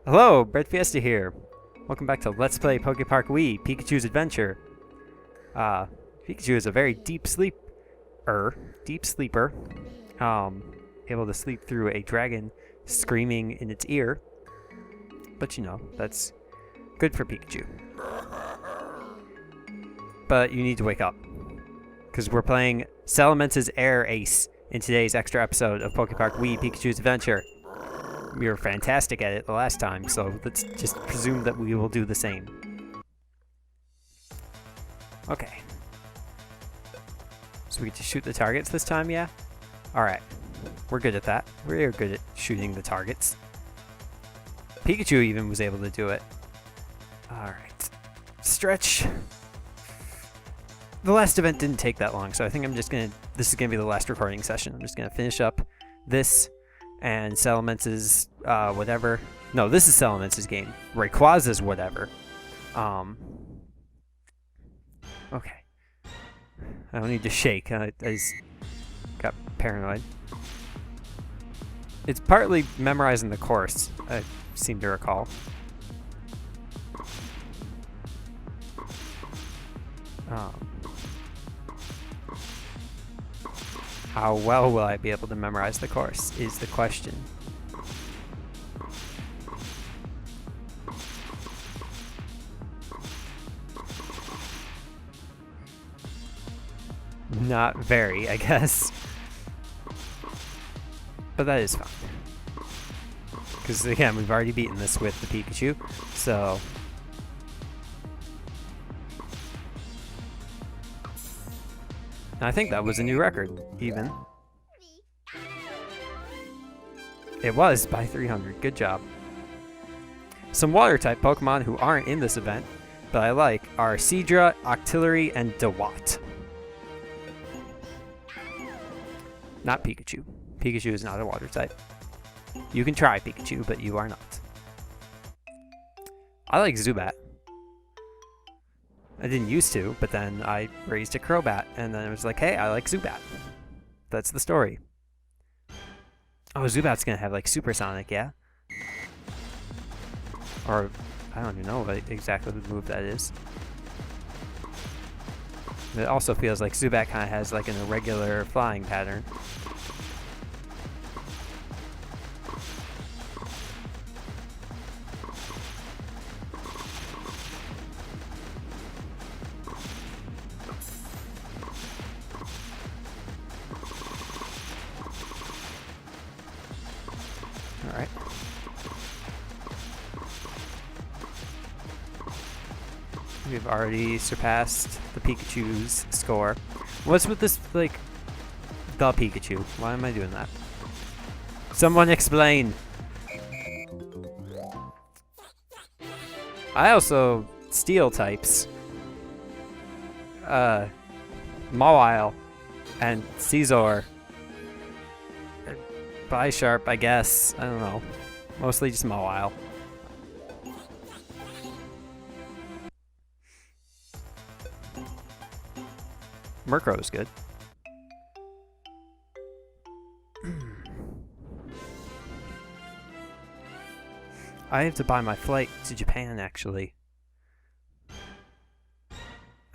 Hello, breadfiesta here. Welcome back to Let's Play Poképark Wii, Pikachu's Adventure. Pikachu is a very deep sleeper. Able to sleep through a dragon screaming in its ear. But you know, that's good for Pikachu. But you need to wake up, because we're playing Salamence's Air Ace in today's extra episode of Poképark Wii, Pikachu's Adventure. We were fantastic at it the last time, so let's just presume that we will do the same. Okay. So we get to shoot the targets this time, yeah? Alright. We're good at that. We're good at shooting the targets. Pikachu even was able to do it. Alright. Stretch. The last event didn't take that long, so I think this is gonna be the last recording session. I'm just gonna finish up this and Salamence's whatever. No, this is Salamence's game. Rayquaza's whatever. Okay. I don't need to shake. I just got paranoid. It's partly memorizing the course, I seem to recall. How well will I be able to memorize the course is the question. Not very, I guess. But that is fine. Because again, we've already beaten this with the Pikachu, so... I think that was a new record, even. It was by 300. Good job. Some water-type Pokemon who aren't in this event, but I like, are Seadra, Octillery, and Dewott. Not Pikachu. Pikachu is not a water-type. You can try Pikachu, but you are not. I like Zubat. I didn't used to, but then I raised a Crobat, and then it was like, hey, I like Zubat. That's the story. Oh, Zubat's gonna have, like, Supersonic, yeah? Or, I don't even know what exactly the move that is. It also feels like Zubat kind of has, like, an irregular flying pattern. Alright. We've already surpassed the Pikachu's score. What's with this, like, the Pikachu? Why am I doing that? Someone explain! I also Steel types. Mawile and Scizor. Bisharp, I guess. I don't know. Mostly just Mawile. Murkrow is good. I have to buy my flight to Japan, actually.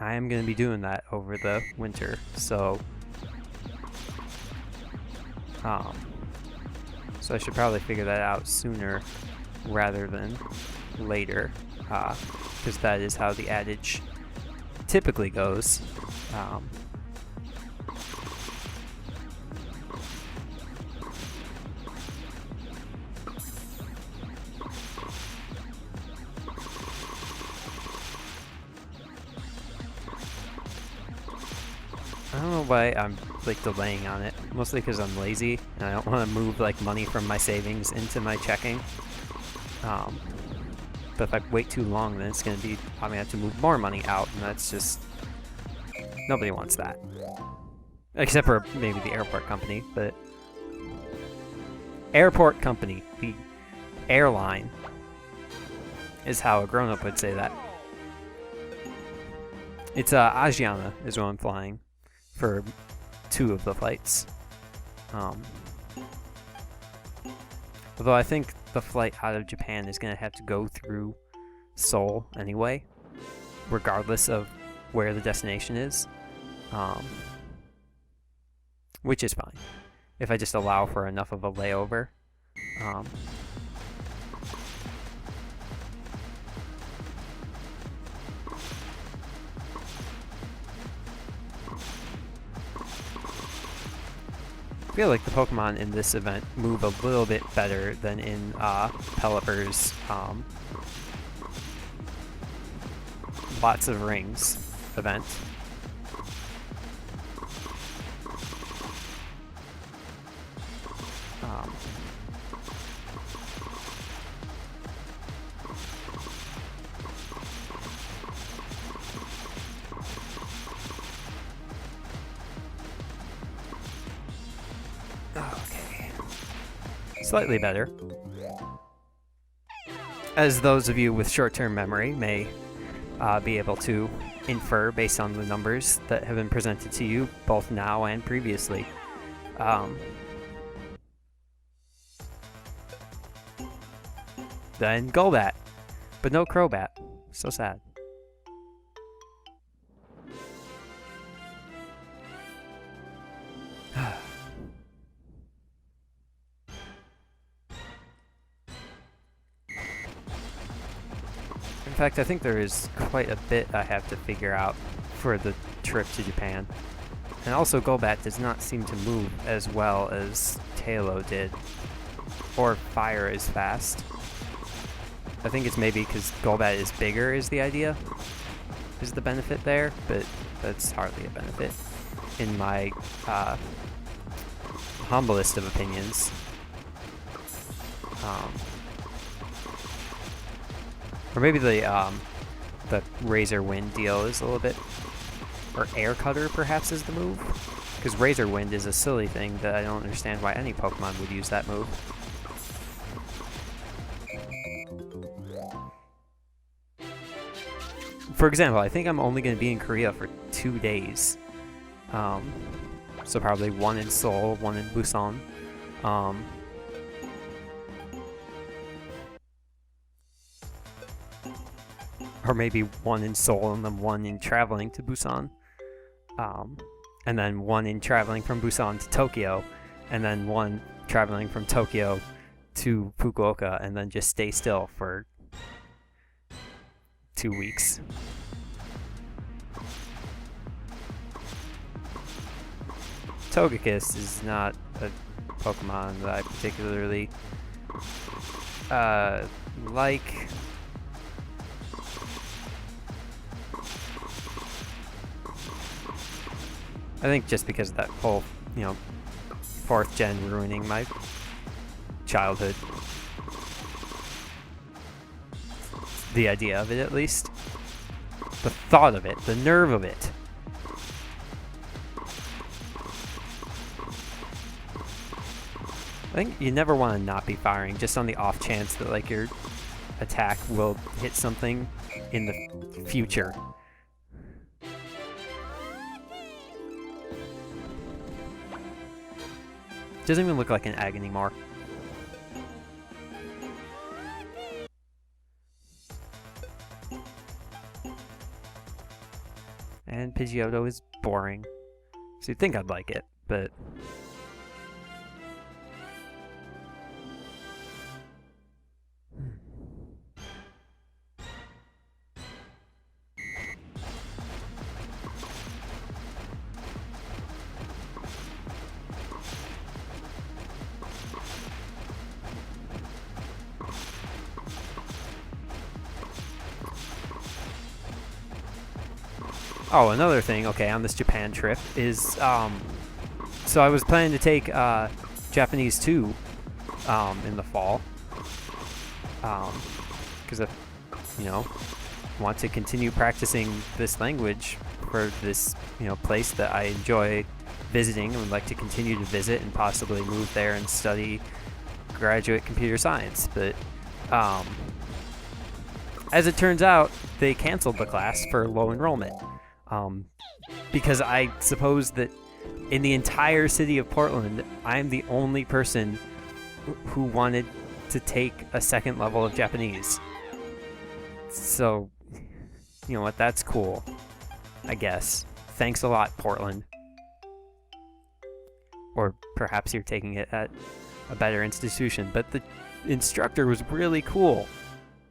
I am going to be doing that over the winter, so... So I should probably figure that out sooner rather than later, because that is how the adage typically goes. I don't know why I'm like delaying on it, mostly because I'm lazy and I don't want to move like money from my savings into my checking. But if I wait too long, then it's going to be, I'm going to have to move more money out, and that's just, nobody wants that. Except for maybe the airport company, but airport company, the airline, is how a grown-up would say that. It's Asiana is what I'm flying for 2 of the flights. Although I think the flight out of Japan is going to have to go through Seoul anyway, regardless of where the destination is, which is fine if I just allow for enough of a layover. I feel like the Pokemon in this event move a little bit better than in Pelipper's Lots of Rings event. Okay. Slightly better. As those of you with short-term memory may be able to infer based on the numbers that have been presented to you both now and previously. Then Golbat, but no Crobat. So sad. In fact, I think there is quite a bit I have to figure out for the trip to Japan. And also Golbat does not seem to move as well as Tailo did, or fire as fast. I think it's maybe because Golbat is bigger is the idea, is the benefit there, but that's hardly a benefit in my humblest of opinions. Or maybe the Razor Wind deal is a little bit, or Air Cutter perhaps is the move, because Razor Wind is a silly thing that I don't understand why any Pokemon would use that move. For example, I think I'm only going to be in Korea for 2 days. So probably one in Seoul, one in Busan. Or maybe one in Seoul and then one in traveling to Busan. And then one in traveling from Busan to Tokyo. And then one traveling from Tokyo to Fukuoka and then just stay still for 2 weeks. Togekiss is not a Pokemon that I particularly like. I think just because of that whole, 4th gen ruining my childhood. The idea of it, at least. The thought of it, the nerve of it. I think you never want to not be firing, just on the off chance that, like, your attack will hit something in the future. Doesn't even look like an egg anymore. And Pidgeotto is boring. So you'd think I'd like it, but... Oh, another thing, okay, on this Japan trip is, so I was planning to take Japanese 2 in the fall, because I, want to continue practicing this language for this, place that I enjoy visiting and would like to continue to visit and possibly move there and study graduate computer science. But as it turns out, they canceled the class for low enrollment. Because I suppose that in the entire city of Portland, I'm the only person who wanted to take a second level of Japanese. So, you know what? That's cool, I guess. Thanks a lot, Portland. Or perhaps you're taking it at a better institution. But the instructor was really cool,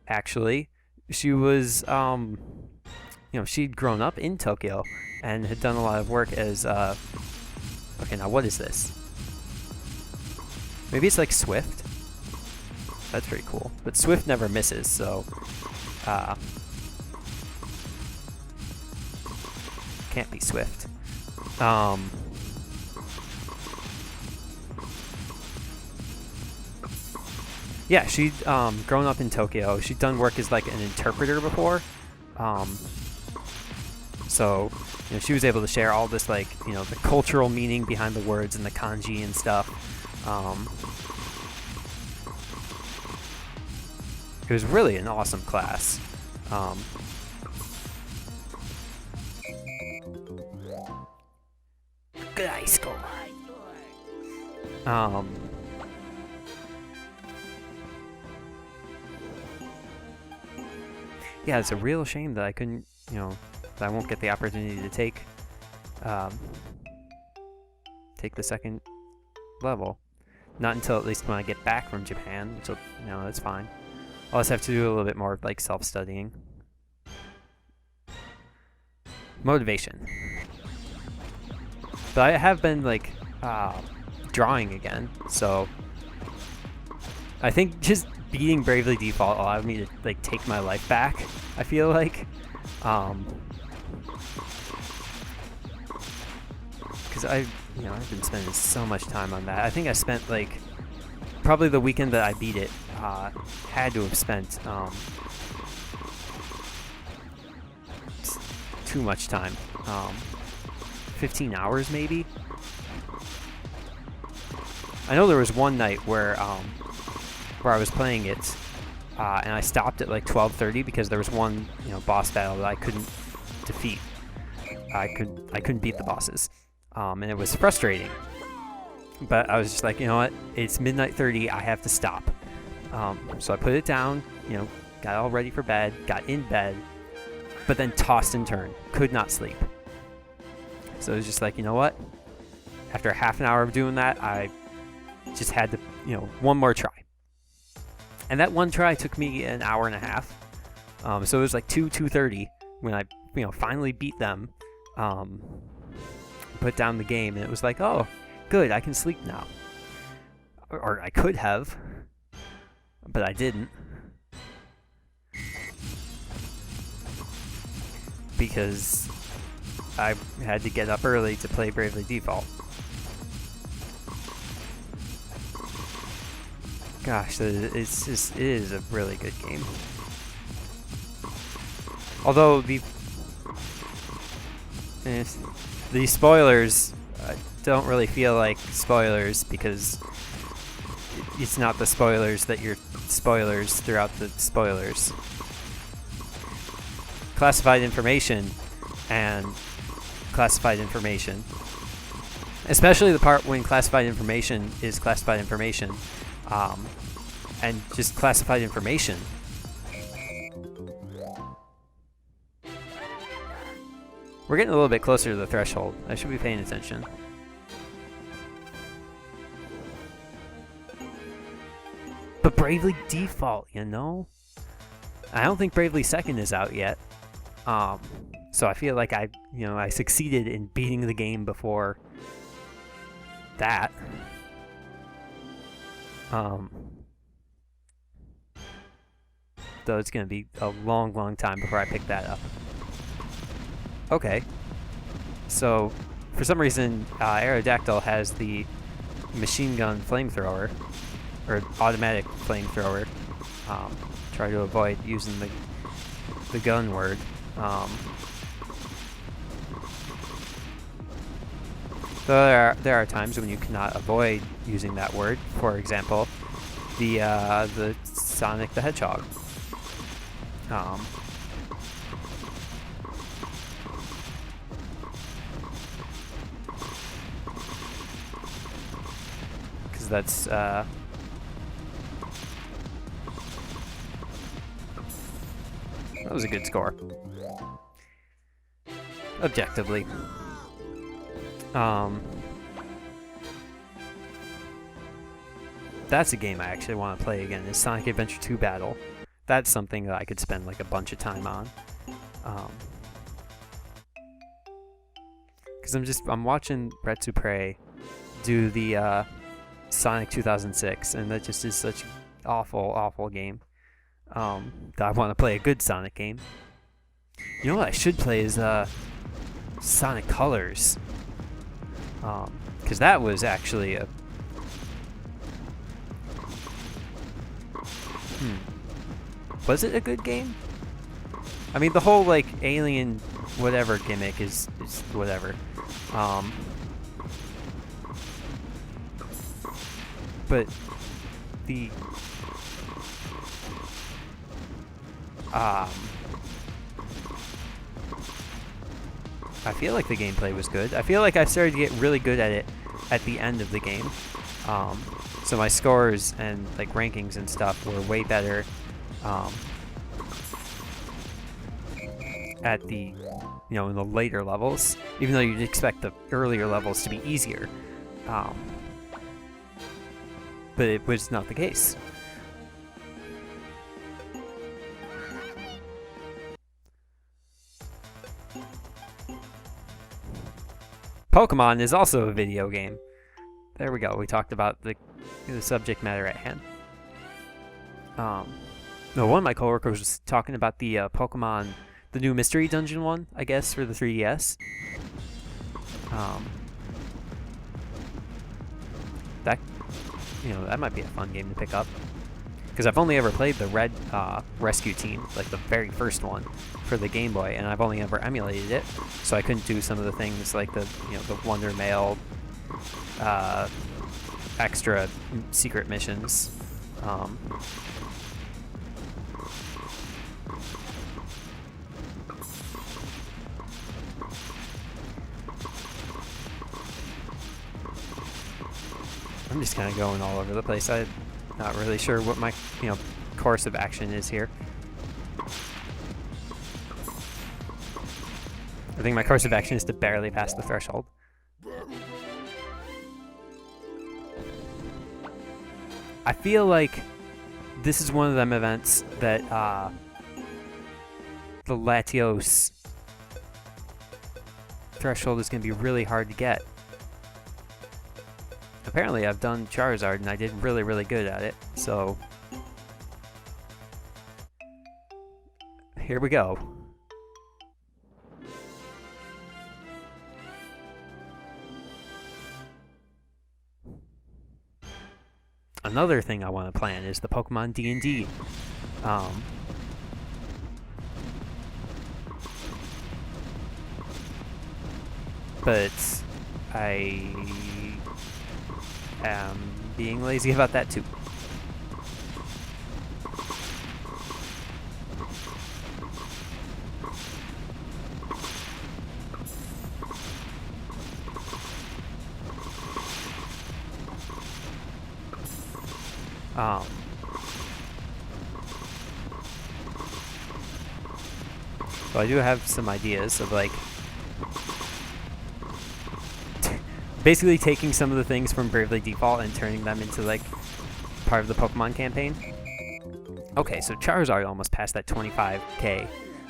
actually. She was, she'd grown up in Tokyo and had done a lot of work as, okay, now what is this? Maybe it's like Swift? That's pretty cool. But Swift never misses, so, can't be Swift. Yeah, she'd grown up in Tokyo. She'd done work as like an interpreter before. So, she was able to share all this, like, the cultural meaning behind the words and the kanji and stuff. It was really an awesome class. Good high school. Yeah, it's a real shame that I couldn't, that I won't get the opportunity to take the second level. Not until at least when I get back from Japan, which will, that's fine. I'll just have to do a little bit more like self-studying. Motivation. But I have been like drawing again, so I think just beating Bravely Default allowed me to like take my life back, I feel like. Because I've been spending so much time on that. I think I spent like probably the weekend that I beat it, had to have spent too much time. 15 hours maybe. I know there was one night where I was playing it, and I stopped at like 12:30 because there was one boss battle that I couldn't defeat. I couldn't beat the bosses, and it was frustrating. But I was just like, you know what? It's midnight 30. I have to stop. So I put it down. Got all ready for bed. Got in bed, but then tossed and turned. Could not sleep. So it was just like, you know what? After half an hour of doing that, I just had to, one more try. And that one try took me an hour and a half. So it was like 2:30 when I, finally beat them. Put down the game, and it was like, oh, good, I can sleep now. Or I could have, but I didn't. Because I had to get up early to play Bravely Default. Gosh, it is a really good game. Although the spoilers don't really feel like spoilers, because it's not the spoilers that you're spoilers throughout the spoilers. Classified information and classified information. Especially the part when classified information is classified information. And just classified information. We're getting a little bit closer to the threshold. I should be paying attention. But Bravely Default, I don't think Bravely Second is out yet. So I feel like I succeeded in beating the game before that. Though it's going to be a long, long time before I pick that up. Okay. So, for some reason, Aerodactyl has the machine gun flamethrower, or automatic flamethrower. Try to avoid using the gun word. So there are times when you cannot avoid using that word. For example, the Sonic the Hedgehog. Because that's That was a good score. Objectively. That's a game I actually want to play again, is Sonic Adventure 2 Battle. That's something that I could spend like a bunch of time on. Because I'm watching Brett Supre do the Sonic 2006, and that just is such an awful, awful game. That I want to play a good Sonic game. You know what I should play is Sonic Colors. Because that was actually a... Was it a good game? I mean, the whole, like, alien whatever gimmick is whatever. But the... I feel like the gameplay was good. I feel like I started to get really good at it at the end of the game. So my scores and like rankings and stuff were way better at the, in the later levels, even though you'd expect the earlier levels to be easier. But it was not the case. Pokemon is also a video game. There we go. We talked about the subject matter at hand. No, one of my coworkers was talking about the Pokemon, the new Mystery Dungeon one, I guess, for the 3DS. That might be a fun game to pick up. Because I've only ever played the Red Rescue Team, like the very first one, for the Game Boy, and I've only ever emulated it, so I couldn't do some of the things like the Wonder Mail, extra secret missions. I'm just kind of going all over the place. I'm not really sure what my, course of action is here. I think my course of action is to barely pass the threshold. I feel like this is one of them events that the Latios threshold is going to be really hard to get. Apparently I've done Charizard and I did really, really good at it, so here we go. Another thing I want to plan is the Pokemon D&D. But I am being lazy about that too. So I do have some ideas of like basically taking some of the things from Bravely Default and turning them into like part of the Pokemon campaign. Okay, so Charizard almost passed that 25k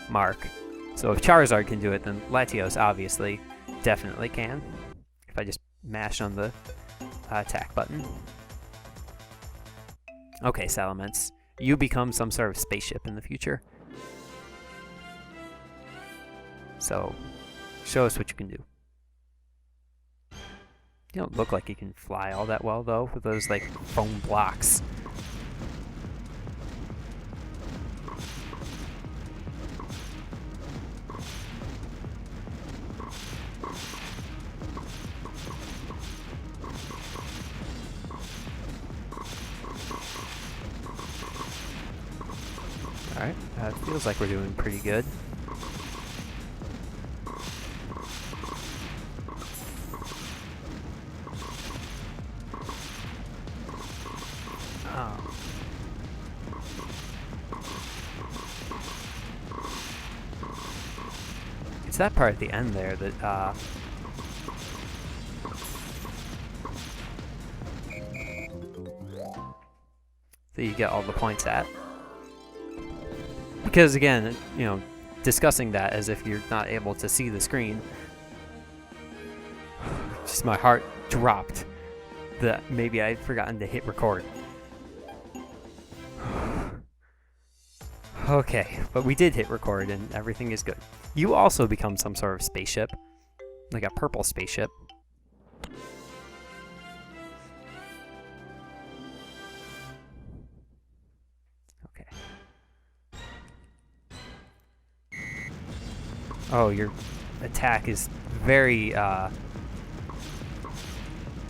mark. So if Charizard can do it, then Latios obviously definitely can. If I just mash on the attack button. Okay, Salamence, you become some sort of spaceship in the future. So, show us what you can do. You don't look like you can fly all that well, though, with those, like, foam blocks. Alright, feels like we're doing pretty good. that part at the end there that, that you get all the points at. Because again, you know, discussing that as if you're not able to see the screen, just my heart dropped that maybe I'd forgotten to hit record. Okay, but we did hit record and everything is good. You also become some sort of spaceship, like a purple spaceship. Okay. Oh, your attack is very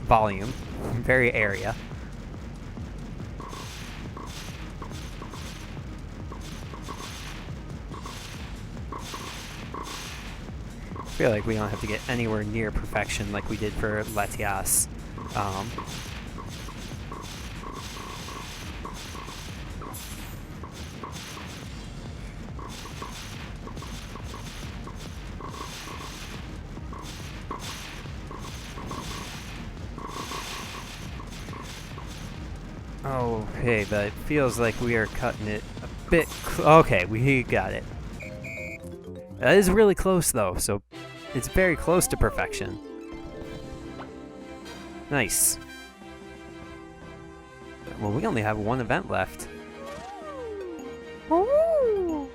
volume, very area. I feel like we don't have to get anywhere near perfection like we did for Latias. Okay, but it feels like we are cutting it a bit. Okay, we got it. That is really close though, so it's very close to perfection. Nice. Well, we only have one event left. Ooh.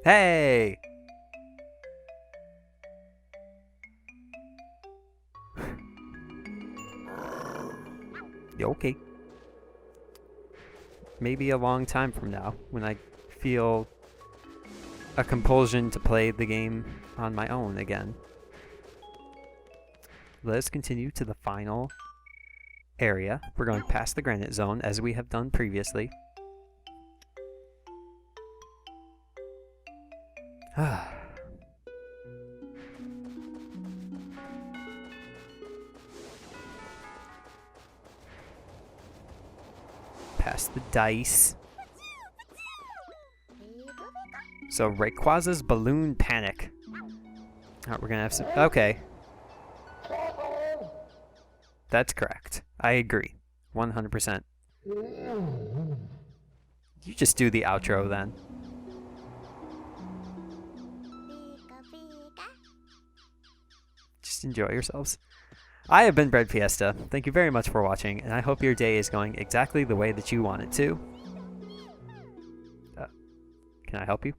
Hey! Okay. Maybe a long time from now, when I feel a compulsion to play the game on my own again. Let's continue to the final area. We're going past the granite zone, as we have done previously. Past the dice. So Rayquaza's Balloon Panic. Oh, we're gonna have some. Okay. That's correct. I agree. 100%. You just do the outro then. Just enjoy yourselves. I have been breadfiesta. Thank you very much for watching, and I hope your day is going exactly the way that you want it to. Can I help you?